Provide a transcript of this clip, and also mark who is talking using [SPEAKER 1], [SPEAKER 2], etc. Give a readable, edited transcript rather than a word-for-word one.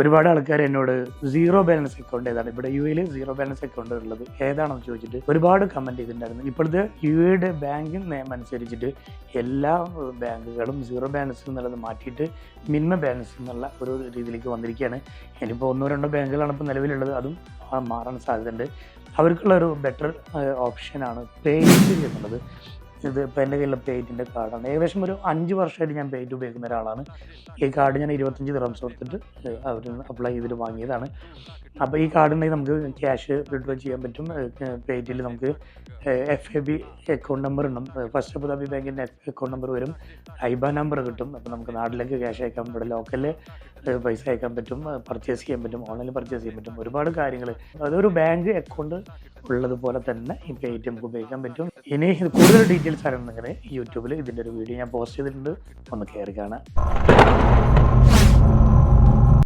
[SPEAKER 1] ഒരുപാട് ആൾക്കാർ എന്നോട് സീറോ ബാലൻസ് അക്കൗണ്ട് ഏതാണ്, ഇവിടെ യു എയിൽ സീറോ ബാലൻസ് അക്കൗണ്ട് ഉള്ളത് ഏതാണെന്ന് ചോദിച്ചിട്ട് ഒരുപാട് കമൻറ്റ് ചെയ്തിട്ടുണ്ടായിരുന്നു. ഇപ്പോഴത്തെ യു എയുടെ ബാങ്കിങ് നിയമം അനുസരിച്ചിട്ട് എല്ലാ ബാങ്കുകളും സീറോ ബാലൻസ് എന്നുള്ളത് മാറ്റിയിട്ട് മിനിമം ബാലൻസ് എന്നുള്ള ഒരു രീതിയിലേക്ക് വന്നിരിക്കുകയാണ്. ഇനിയിപ്പോൾ ഒന്നോ രണ്ടോ ബാങ്കുകളാണ് ഇപ്പോൾ നിലവിലുള്ളത്, അതും മാറാൻ സാധ്യതയുണ്ട്. അവർക്കുള്ള ഒരു ബെറ്റർ ഓപ്ഷനാണ് പേയ്റ്റ് എന്നുള്ളത്. ഇത് ഇപ്പോൾ എൻ്റെ കയ്യിലുള്ള പേയ്റ്റിൻ്റെ കാർഡാണ്. ഏകദേശം ഒരു 5 വർഷമായിട്ട് ഞാൻ പേയ്റ്റ് ഉപയോഗിക്കുന്ന ഒരാളാണ്. ഈ കാർഡ് ഞാൻ 25 ദിർഹംസ് കൊടുത്തിട്ട് അവർ അപ്ലൈ ചെയ്തിട്ട് വാങ്ങിയതാണ്. അപ്പോൾ ഈ കാർഡ് ഉണ്ടെങ്കിൽ നമുക്ക് ക്യാഷ് വിഡ്രോ ചെയ്യാൻ പറ്റും. പേയ്റ്റിൽ നമുക്ക് FAB അക്കൗണ്ട് നമ്പർ ഉണ്ടാവും. ഫസ്റ്റ് അബുദാബി ബാങ്കിൻ്റെ അക്കൗണ്ട് നമ്പർ വരും, IBAN നമ്പർ കിട്ടും. അപ്പോൾ നമുക്ക് നാട്ടിലേക്ക് ക്യാഷ് അയക്കാം, ഇവിടെ ലോക്കലിൽ പൈസ അയക്കാൻ പറ്റും, പർച്ചേസ് ചെയ്യാൻ പറ്റും, ഓൺലൈനിൽ പർച്ചേസ് ചെയ്യാൻ പറ്റും. ഒരുപാട് കാര്യങ്ങൾ അതൊരു ബാങ്ക് അക്കൗണ്ട് ഉള്ളതുപോലെ തന്നെ ഈ പേയ്റ്റ് നമുക്ക് ഉപയോഗിക്കാൻ പറ്റും. ഇനി കൂടുതൽ ഡീറ്റെയിൽസ് അറിയണമെങ്കിൽ യൂട്യൂബിൽ ഇതിൻ്റെ ഒരു വീഡിയോ ഞാൻ പോസ്റ്റ് ചെയ്തിട്ടുണ്ട്, ഒന്ന് കയറി കാണാം.